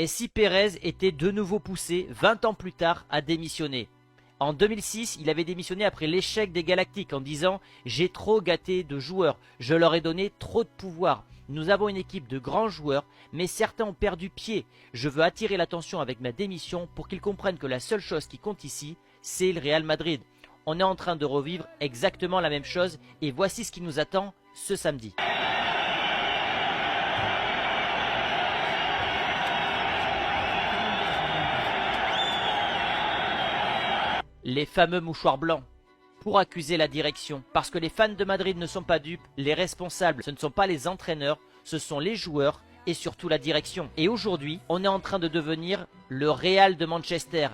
Et si Pérez était de nouveau poussé 20 ans plus tard à démissionner? En 2006, il avait démissionné après l'échec des Galactiques en disant « J'ai trop gâté de joueurs, je leur ai donné trop de pouvoir. Nous avons une équipe de grands joueurs, mais certains ont perdu pied. Je veux attirer l'attention avec ma démission pour qu'ils comprennent que la seule chose qui compte ici, c'est le Real Madrid. » On est en train de revivre exactement la même chose et voici ce qui nous attend ce samedi. Les fameux mouchoirs blancs pour accuser la direction. Parce que les fans de Madrid ne sont pas dupes, les responsables, ce ne sont pas les entraîneurs, ce sont les joueurs et surtout la direction. Et aujourd'hui, on est en train de devenir le Real de Manchester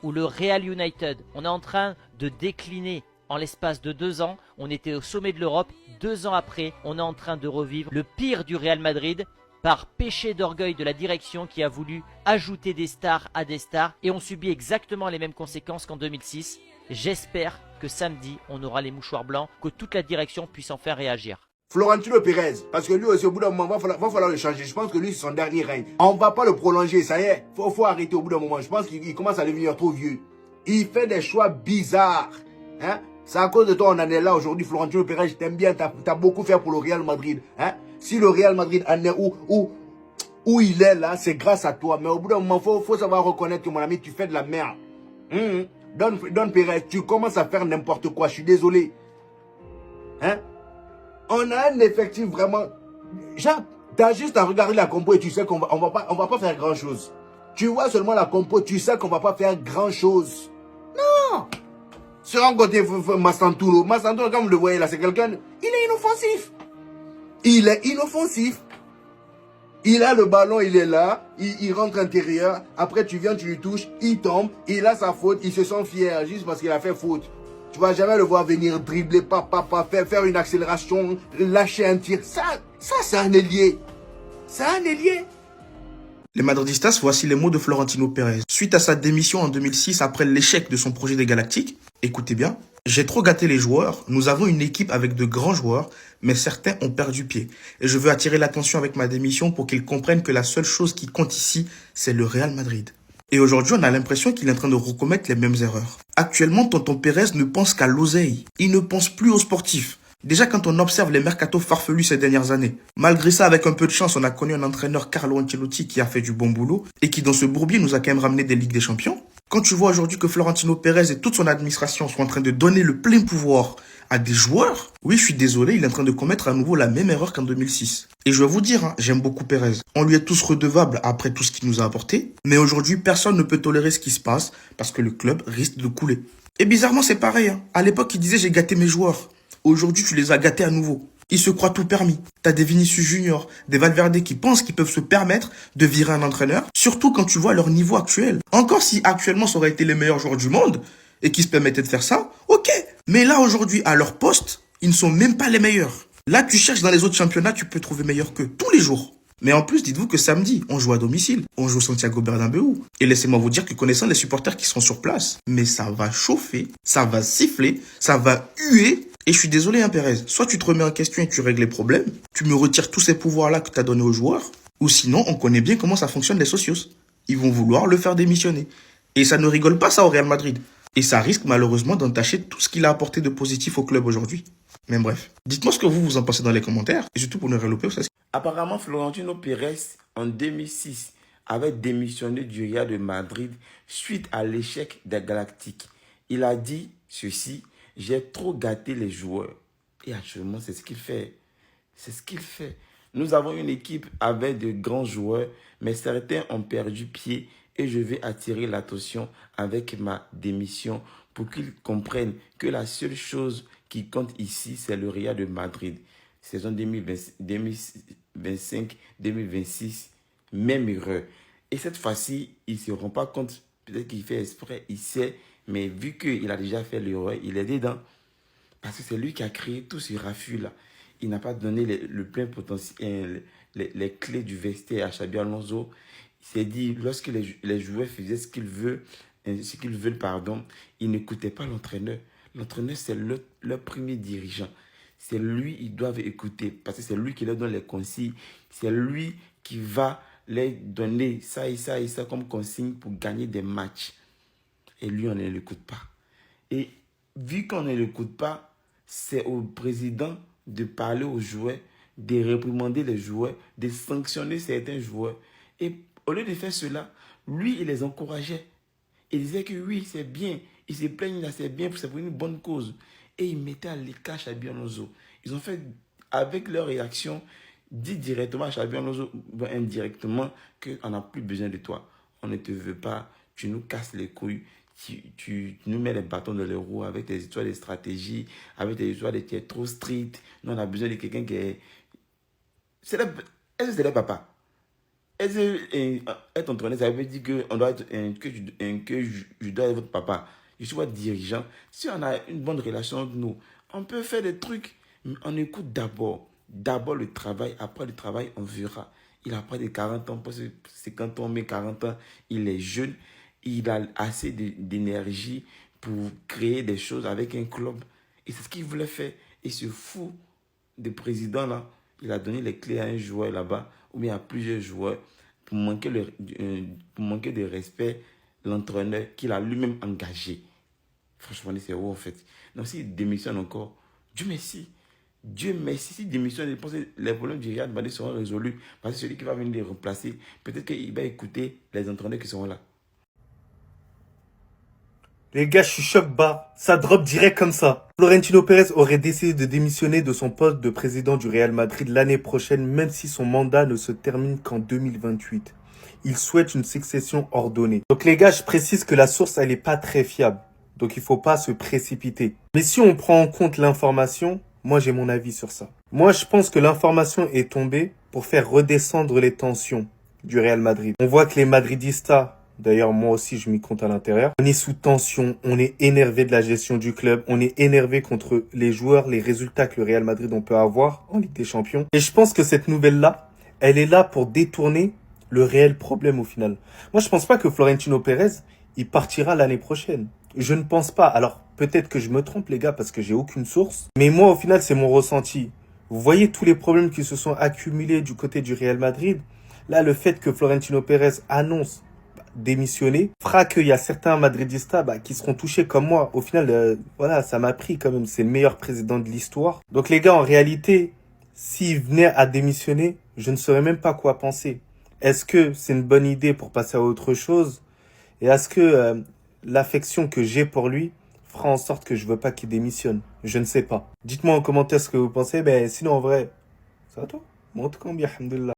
ou le Real United. On est en train de décliner. En l'espace de 2 ans, on était au sommet de l'Europe. 2 ans après, on est en train de revivre le pire du Real Madrid par péché d'orgueil de la direction qui a voulu ajouter des stars à des stars et on subit exactement les mêmes conséquences qu'en 2006. J'espère que samedi, on aura les mouchoirs blancs, que toute la direction puisse en faire réagir. Florentino Pérez, parce que lui aussi au bout d'un moment, va falloir le changer. Je pense que lui c'est son dernier règne. On va pas le prolonger, ça y est. Faut arrêter au bout d'un moment. Je pense qu'il commence à devenir trop vieux. Il fait des choix bizarres. Hein? C'est à cause de toi on en est là aujourd'hui. Florentino Pérez, je t'aime bien. T'as beaucoup fait pour le Real Madrid. Hein? Si le Real Madrid en est où il est là, c'est grâce à toi. Mais au bout d'un moment, faut savoir reconnaître que mon ami, tu fais de la merde. Don Pérez, tu commences à faire n'importe quoi. Je suis désolé. Hein? On a un effectif vraiment... Genre, t'as juste à regarder la compo et tu sais qu'on va pas faire grand chose. Tu vois seulement la compo, tu sais qu'on va pas faire grand chose. Non! Sur un côté, Massanturo, comme vous le voyez là, c'est quelqu'un... Il est inoffensif. Il est inoffensif. Il a le ballon, il est là, il rentre intérieur. Après, tu viens, tu lui touches, il tombe, il a sa faute, il se sent fier juste parce qu'il a fait faute. Tu vas jamais le voir venir dribbler, faire une accélération, lâcher un tir. Ça c'est un ailier. C'est un ailier. Les Madridistas, voici les mots de Florentino Pérez. Suite à sa démission en 2006 après l'échec de son projet des Galactiques, écoutez bien, j'ai trop gâté les joueurs, nous avons une équipe avec de grands joueurs, mais certains ont perdu pied. Et je veux attirer l'attention avec ma démission pour qu'ils comprennent que la seule chose qui compte ici, c'est le Real Madrid. Et aujourd'hui, on a l'impression qu'il est en train de recommettre les mêmes erreurs. Actuellement, tonton Pérez ne pense qu'à l'oseille. Il ne pense plus aux sportifs. Déjà, quand on observe les mercatos farfelus ces dernières années, malgré ça, avec un peu de chance, on a connu un entraîneur Carlo Ancelotti qui a fait du bon boulot et qui, dans ce bourbier, nous a quand même ramené des Ligues des Champions. Quand tu vois aujourd'hui que Florentino Pérez et toute son administration sont en train de donner le plein pouvoir à des joueurs, oui, je suis désolé, il est en train de commettre à nouveau la même erreur qu'en 2006. Et je vais vous dire, j'aime beaucoup Pérez. On lui est tous redevables après tout ce qu'il nous a apporté, mais aujourd'hui, personne ne peut tolérer ce qui se passe parce que le club risque de couler. Et bizarrement, c'est pareil. À l'époque, il disait j'ai gâté mes joueurs. Aujourd'hui, tu les as gâtés à nouveau. Ils se croient tout permis. T'as des Vinicius Junior, des Valverde qui pensent qu'ils peuvent se permettre de virer un entraîneur, surtout quand tu vois leur niveau actuel. Encore si actuellement ça aurait été les meilleurs joueurs du monde et qui se permettaient de faire ça, ok. Mais là aujourd'hui, à leur poste, ils ne sont même pas les meilleurs. Là, tu cherches dans les autres championnats, tu peux trouver meilleurs qu'eux tous les jours. Mais en plus, dites-vous que samedi, on joue à domicile. On joue au Santiago Bernabéu. Et laissez-moi vous dire que connaissant les supporters qui sont sur place, mais ça va chauffer, ça va siffler, ça va huer. Et je suis désolé, Pérez. Soit tu te remets en question et tu règles les problèmes, tu me retires tous ces pouvoirs-là que tu as donnés aux joueurs, ou sinon, on connaît bien comment ça fonctionne les socios. Ils vont vouloir le faire démissionner. Et ça ne rigole pas ça au Real Madrid. Et ça risque malheureusement d'entacher tout ce qu'il a apporté de positif au club aujourd'hui. Mais bref, dites-moi ce que vous en pensez dans les commentaires, et surtout pour ne relouper ça. Apparemment, Florentino Pérez, en 2006, avait démissionné du Real de Madrid suite à l'échec des Galactiques. Il a dit ceci: j'ai trop gâté les joueurs. Et actuellement, c'est ce qu'il fait. C'est ce qu'il fait. Nous avons une équipe avec de grands joueurs, mais certains ont perdu pied et je vais attirer l'attention avec ma démission pour qu'ils comprennent que la seule chose qui compte ici, c'est le Real de Madrid. Saison 2025-2026, même erreur. Et cette fois-ci, il ne se rend pas compte, peut-être qu'il fait exprès, il sait, mais vu qu'il a déjà fait l'erreur, il est dedans. Parce que c'est lui qui a créé tout ce raffut-là. Il n'a pas donné le plein potentiel, les clés du vestiaire à Xabi Alonso. Il s'est dit, lorsque les joueurs faisaient ce qu'ils veulent, ils n'écoutaient pas l'entraîneur. L'entraîneur, c'est leur premier dirigeant. C'est lui, ils doivent écouter parce que c'est lui qui leur donne les consignes. C'est lui qui va leur donner ça et ça et ça comme consigne pour gagner des matchs. Et lui, on ne l'écoute pas. Et vu qu'on ne l'écoute pas, c'est au président de parler aux joueurs, de réprimander les joueurs, de sanctionner certains joueurs. Et au lieu de faire cela, lui, il les encourageait. Il disait que oui, c'est bien. Ils se plaignent là, c'est bien, c'est pour une bonne cause. Et ils mettaient à l'écart Xabi Alonso. Ils ont fait, avec leur réaction, dit directement à Xabi Alonso, indirectement, qu'on n'a plus besoin de toi. On ne te veut pas, tu nous casses les couilles, tu nous mets les bâtons dans les roues avec tes histoires de stratégie, avec tes histoires de tu es trop strict. Nous, on a besoin de quelqu'un qui est... Est-ce que c'est le papa? Est-ce que être entraîneur, ça veut dire que, on doit être, que je dois être votre papa? Je suis votre dirigeant. Si on a une bonne relation entre nous, on peut faire des trucs. Mais on écoute d'abord. D'abord le travail. Après le travail, on verra. Il a pas de 40 ans. Parce que c'est quand on met 40 ans, il est jeune. Il a assez d'énergie pour créer des choses avec un club. Et c'est ce qu'il voulait faire. Et ce fou de président là, il a donné les clés à un joueur là-bas, ou bien à plusieurs joueurs, pour manquer de respect l'entraîneur qu'il a lui-même engagé. Franchement, c'est où en fait? Donc s'il démissionne encore, Dieu merci. Dieu merci, s'il démissionne, je pense que les problèmes du Real Madrid seront résolus. Parce que celui qui va venir les remplacer, peut-être qu'il va écouter les entraîneurs qui seront là. Les gars, je suis choc bas. Ça drop direct comme ça. Florentino Pérez aurait décidé de démissionner de son poste de président du Real Madrid l'année prochaine, même si son mandat ne se termine qu'en 2028. Il souhaite une succession ordonnée. Donc les gars, je précise que la source, elle est pas très fiable. Donc il faut pas se précipiter. Mais si on prend en compte l'information, moi j'ai mon avis sur ça. Moi je pense que l'information est tombée pour faire redescendre les tensions du Real Madrid. On voit que les Madridistas, d'ailleurs, moi aussi, je m'y compte à l'intérieur. On est sous tension, on est énervé de la gestion du club, on est énervé contre les joueurs, les résultats que le Real Madrid on peut avoir en Ligue des Champions. Et je pense que cette nouvelle-là, elle est là pour détourner le réel problème au final. Moi, je pense pas que Florentino Pérez, il partira l'année prochaine. Je ne pense pas. Alors, peut-être que je me trompe, les gars, parce que j'ai aucune source. Mais moi, au final, c'est mon ressenti. Vous voyez tous les problèmes qui se sont accumulés du côté du Real Madrid. Là, le fait que Florentino Pérez annonce démissionner fera qu'il y a certains madridistas qui seront touchés comme moi. Au final, voilà, ça m'a pris quand même. C'est le meilleur président de l'histoire. Donc les gars, en réalité, s'il venait à démissionner, je ne saurais même pas quoi penser. Est-ce que c'est une bonne idée pour passer à autre chose? Et est-ce que l'affection que j'ai pour lui fera en sorte que je veux pas qu'il démissionne? Je ne sais pas. Dites-moi en commentaire ce que vous pensez. Sinon, en vrai, ça va toi? Bon, en tout cas, bien, alhamdoulilah.